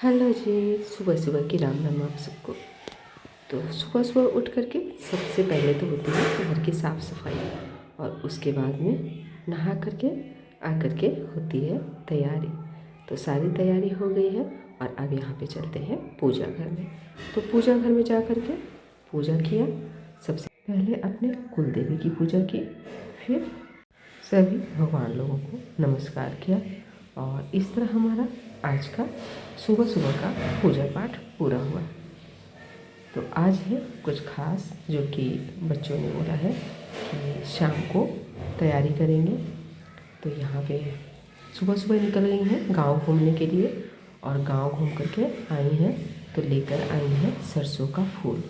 Hello जी। सुबह सुबह की राम राम आप सबको। तो सुबह सुबह उठ करके सबसे पहले तो होती है घर की साफ़ सफाई, और उसके बाद में नहा करके आ करके होती है तैयारी। तो सारी तैयारी हो गई है और अब यहाँ पे चलते हैं पूजा घर में। तो पूजा घर में जा करके पूजा किया। सबसे पहले अपने कुल देवी की पूजा की, फिर सभी भगवान लोगों को नमस्कार किया, और इस तरह हमारा आज का सुबह सुबह का पूजा पाठ पूरा हुआ। तो आज है कुछ खास जो कि बच्चों ने बोला है कि शाम को तैयारी करेंगे। तो यहाँ पे सुबह सुबह निकल गई हैं गांव घूमने के लिए, और गांव घूम करके आई हैं तो लेकर आई हैं सरसों का फूल,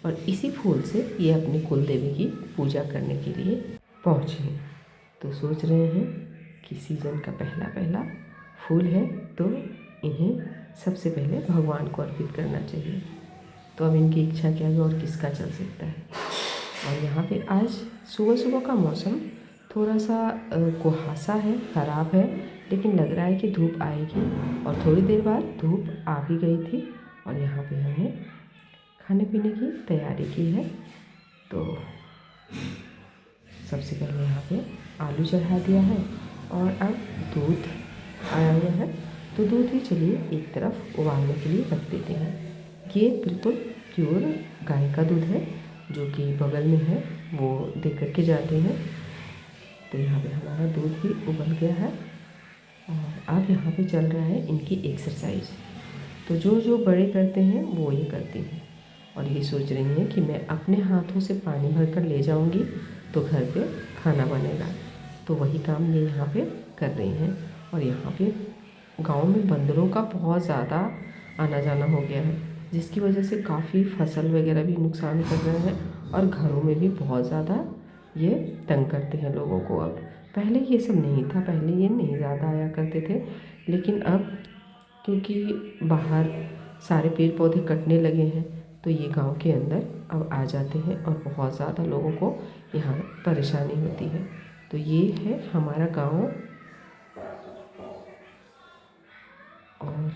और इसी फूल से ये अपनी कुल देवी की पूजा करने के लिए पहुँची हैं। तो सोच रहे हैं कि सीज़न का पहला पहला फूल है तो इन्हें सबसे पहले भगवान को अर्पित करना चाहिए। तो अब इनकी इच्छा के आगे और किसका चल सकता है। और यहाँ पे आज सुबह सुबह का मौसम थोड़ा सा कुहासा है, ख़राब है, लेकिन लग रहा है कि धूप आएगी, और थोड़ी देर बाद धूप आ भी गई थी। और यहाँ पे हमने खाने पीने की तैयारी की है। तो सबसे पहले यहाँ पे आलू चढ़ा दिया है, और अब दूध आया हुआ है, तो दूध भी चलिए एक तरफ उबालने के लिए रख देते हैं। ये बिल्कुल प्योर गाय का दूध है जो कि बगल में है, वो दे करके जाते हैं। तो यहाँ पे हमारा दूध भी उबल गया है, और अब यहाँ पे चल रहा है इनकी एक्सरसाइज। तो जो जो बड़े करते हैं वो ये करती हैं, और ये सोच रही हैं कि मैं अपने हाथों से पानी भर कर ले जाऊँगी तो घर पे खाना बनेगा। तो वही काम ये यहाँ पे कर रही हैं। और यहाँ पे गांव में बंदरों का बहुत ज़्यादा आना जाना हो गया है, जिसकी वजह से काफ़ी फसल वगैरह भी नुकसान कर रहे हैं, और घरों में भी बहुत ज़्यादा ये तंग करते हैं लोगों को। अब पहले ये सब नहीं था, पहले ये नहीं ज़्यादा आया करते थे, लेकिन अब क्योंकि बाहर सारे पेड़ पौधे कटने लगे हैं तो ये गांव के अंदर अब आ जाते हैं, और बहुत ज़्यादा लोगों को यहाँ परेशानी होती है। तो ये है हमारा गांव, और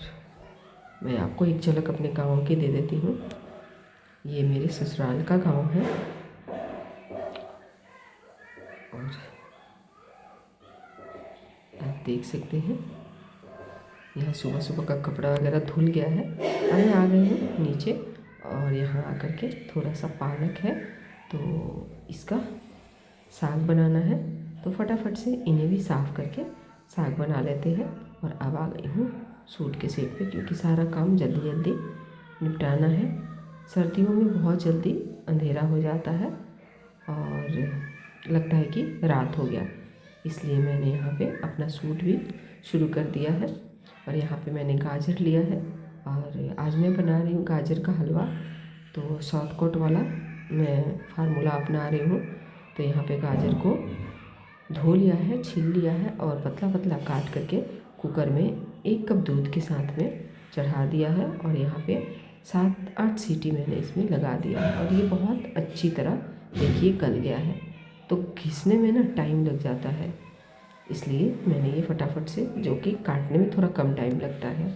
मैं आपको एक झलक अपने गांव की दे देती हूँ। ये मेरे ससुराल का गांव है, और आप देख सकते हैं यहाँ सुबह सुबह का कपड़ा वगैरह धुल गया है। अब मैं आ गई हूँ नीचे, और यहाँ आकर के थोड़ा सा पालक है तो इसका साग बनाना है, तो फटाफट से इन्हें भी साफ़ करके साग बना लेते हैं। और अब आ गई हूँ सूट के सेट पे, क्योंकि सारा काम जल्दी जल्दी निपटाना है। सर्दियों में बहुत जल्दी अंधेरा हो जाता है और लगता है कि रात हो गया, इसलिए मैंने यहाँ पे अपना सूट भी शुरू कर दिया है। और यहाँ पे मैंने गाजर लिया है, और आज मैं बना रही हूँ गाजर का हलवा। तो शॉर्टकट वाला मैं फार्मूला अपना रही हूँ। तो यहाँ पे गाजर को धो लिया है, छील लिया है, और पतला पतला काट करके कुकर में 1 कप दूध के साथ में चढ़ा दिया है। और यहाँ पे 7-8 सीटी मैंने इसमें लगा दिया है, और ये बहुत अच्छी तरह देखिए गल गया है। तो घिसने में ना टाइम लग जाता है, इसलिए मैंने ये फटाफट से, जो कि काटने में थोड़ा कम टाइम लगता है।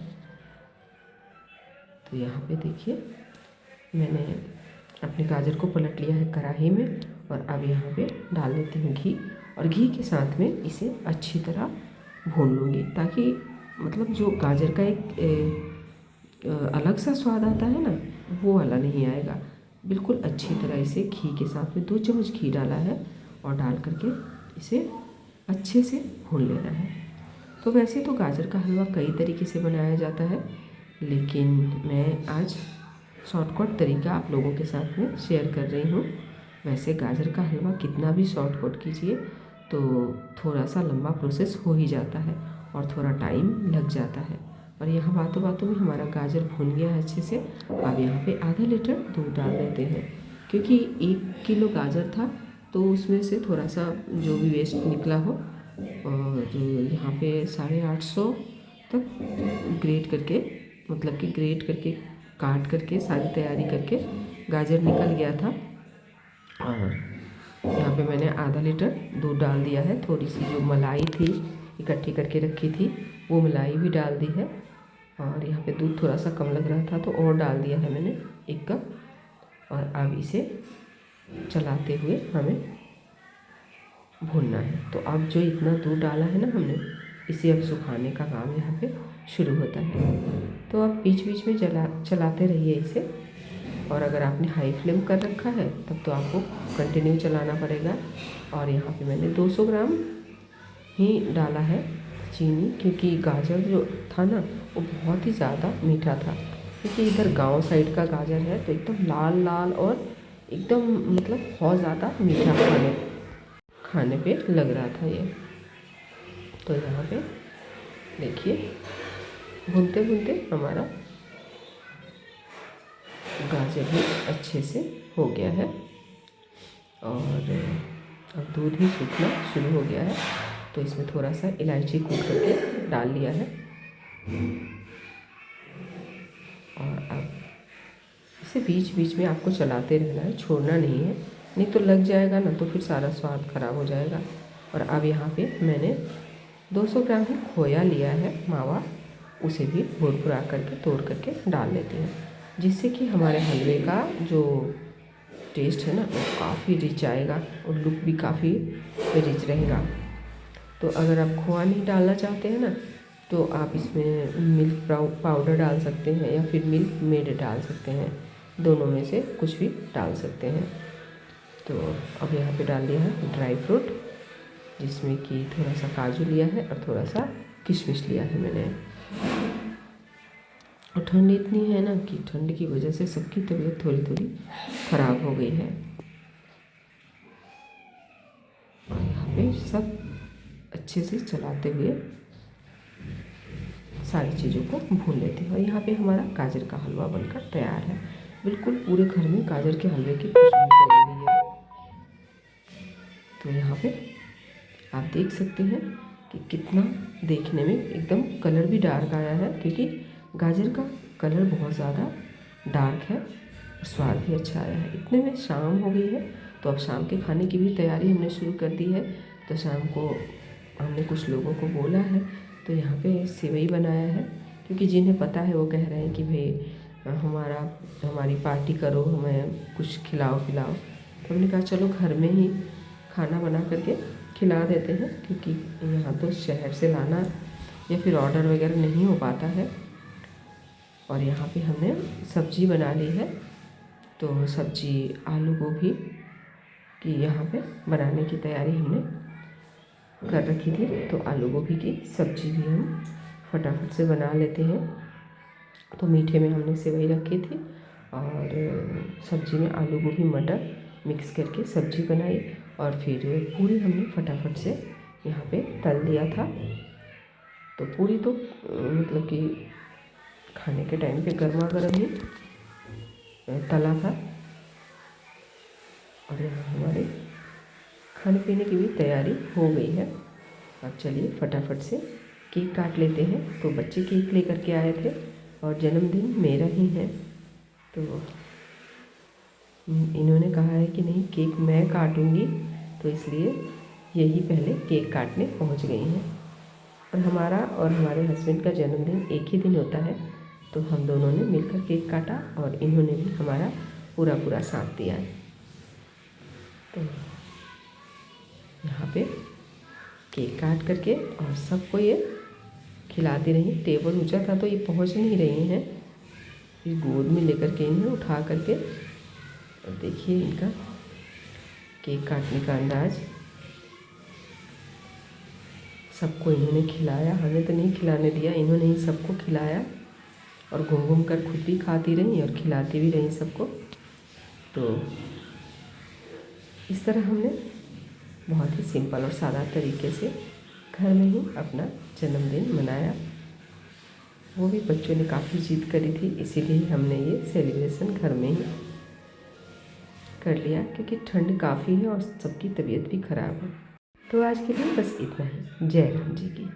तो यहाँ पे देखिए मैंने अपने गाजर को पलट लिया है कढ़ाई में, और अब यहाँ पे डाल देती हूँ घी, और घी के साथ में इसे अच्छी तरह भून लूँगी, ताकि मतलब जो गाजर का एक अलग सा स्वाद आता है ना, वो वाला नहीं आएगा। बिल्कुल अच्छी तरह इसे घी के साथ में 2 चम्मच घी डाला है, और डाल करके इसे अच्छे से भून लेना है। तो वैसे तो गाजर का हलवा कई तरीके से बनाया जाता है, लेकिन मैं आज शॉर्टकट तरीका आप लोगों के साथ में शेयर कर रही हूँ। वैसे गाजर का हलवा कितना भी शॉर्टकट कीजिए तो थोड़ा सा लंबा प्रोसेस हो ही जाता है, और थोड़ा टाइम लग जाता है। और यहाँ बातों बातों में हमारा गाजर भुन गया है अच्छे से। अब यहाँ पे आधा लीटर दूध डाल देते हैं, क्योंकि 1 किलो गाजर था तो उसमें से थोड़ा सा जो भी वेस्ट निकला हो, और यहाँ पे 850 तक ग्रेट करके, मतलब कि ग्रेट करके काट करके सारी तैयारी करके गाजर निकल गया था। और यहाँ पे मैंने आधा लीटर दूध डाल दिया है। थोड़ी सी जो मलाई थी इकट्ठी करके रखी थी वो मलाई भी डाल दी है, और यहाँ पे दूध थोड़ा सा कम लग रहा था तो और डाल दिया है मैंने 1 कप। और अब इसे चलाते हुए हमें भूनना है। तो अब जो इतना दूध डाला है ना हमने, इसे अब सुखाने का काम यहाँ पे शुरू होता है। तो आप बीच बीच में चलाते रहिए इसे। और अगर आपने हाई फ्लेम कर रखा है तब तो आपको कंटिन्यू चलाना पड़ेगा। और यहाँ पे मैंने 200 ग्राम ही डाला है चीनी, क्योंकि गाजर जो था ना वो बहुत ही ज़्यादा मीठा था। क्योंकि इधर गांव साइड का गाजर है तो एकदम लाल लाल और एकदम मतलब बहुत ज़्यादा मीठा खाने पे लग रहा था ये। तो यहाँ पे देखिए भूनते भूनते हमारा गाजर भी अच्छे से हो गया है। और अब दूध भी सूखना शुरू हो गया है। तो इसमें थोड़ा सा इलायची कूट करके डाल लिया है। और अब इसे बीच बीच में आपको चलाते रहना है, छोड़ना नहीं है, नहीं तो लग जाएगा ना तो फिर सारा स्वाद ख़राब हो जाएगा। और अब यहाँ पे मैंने 200 ग्राम ही खोया लिया है मावा, उसे भी भूरा करके तोड़ करके डाल लेती हूँ, जिससे कि हमारे हलवे का जो टेस्ट है ना वो काफ़ी रिच आएगा और लुक भी काफ़ी रिच रहेगा। तो अगर आप खोआ नहीं डालना चाहते हैं ना तो आप इसमें मिल्क पाउडर डाल सकते हैं या फिर मिल्क मेड डाल सकते हैं, दोनों में से कुछ भी डाल सकते हैं। तो अब यहाँ पे डाल दिया है ड्राई फ्रूट, जिसमें कि थोड़ा सा काजू लिया है और थोड़ा सा किशमिश लिया है मैंने। और ठंड इतनी है ना कि ठंड की वजह से सबकी तबीयत थोड़ी थोड़ी ख़राब हो गई है। और यहाँ पे सब अच्छे से चलाते हुए सारी चीज़ों को भून लेते हैं। और यहाँ पे हमारा गाजर का हलवा बनकर तैयार है। बिल्कुल पूरे घर में गाजर के हलवे की खुशबू फैल गई है। तो यहाँ पे आप देख सकते हैं कि कितना देखने में एकदम कलर भी डार्क आया है, क्योंकि गाजर का कलर बहुत ज़्यादा डार्क है और स्वाद भी अच्छा आया है। इतने में शाम हो गई है, तो अब शाम के खाने की भी तैयारी हमने शुरू कर दी है। तो शाम को हमने कुछ लोगों को बोला है, तो यहाँ पे सेवई बनाया है, क्योंकि जिन्हें पता है वो कह रहे हैं कि भाई हमारी पार्टी करो, हमें कुछ खिलाओ पिलाओ। तो हमने कहा चलो घर में ही खाना बना करके खिला देते हैं, क्योंकि यहाँ तो शहर से लाना या फिर ऑर्डर वगैरह नहीं हो पाता है। और यहाँ पे हमने सब्ज़ी बना ली है। तो सब्ज़ी आलू गोभी की यहाँ पे बनाने की तैयारी हमने कर रखी थी। तो आलू गोभी की सब्ज़ी भी हम फटाफट से बना लेते हैं। तो मीठे में हमने सेवई रखी थी और सब्ज़ी में आलू गोभी मटर मिक्स करके सब्ज़ी बनाई। और फिर पूरी हमने फटाफट से यहाँ पे तल दिया था। तो पूरी तो मतलब कि खाने के टाइम पे गर्मा गर्म ही तला था। और यहाँ हमारे खाने पीने की भी तैयारी हो गई है। अब चलिए फटाफट से केक काट लेते हैं। तो बच्चे केक लेकर के आए थे और जन्मदिन मेरा ही है, तो इन्होंने कहा है कि नहीं केक मैं काटूंगी, तो इसलिए यही पहले केक काटने पहुंच गई हैं। और हमारा और हमारे हस्बैंड का जन्मदिन एक ही दिन होता है, तो हम दोनों ने मिलकर केक काटा और इन्होंने भी हमारा पूरा साथ दिया है। तो यहाँ पे केक काट करके और सबको ये खिलाती रही। टेबल ऊंचा था तो ये पहुँच नहीं रही हैं, फिर गोद में लेकर के इन्हें उठा करके। और देखिए इनका केक काटने का अंदाज। सबको इन्होंने खिलाया, हमें तो नहीं खिलाने दिया, इन्होंने ही सबको खिलाया। और घूम घूम कर खुद भी खाती रही और खिलाती भी रही सबको। तो इस तरह हमने बहुत ही सिंपल और सादा तरीके से घर में ही अपना जन्मदिन मनाया। वो भी बच्चों ने काफ़ी जिद करी थी, इसीलिए हमने ये सेलिब्रेशन घर में ही कर लिया, क्योंकि ठंड काफ़ी है और सबकी तबीयत भी ख़राब है। तो आज के लिए बस इतना ही। जय राम जी की।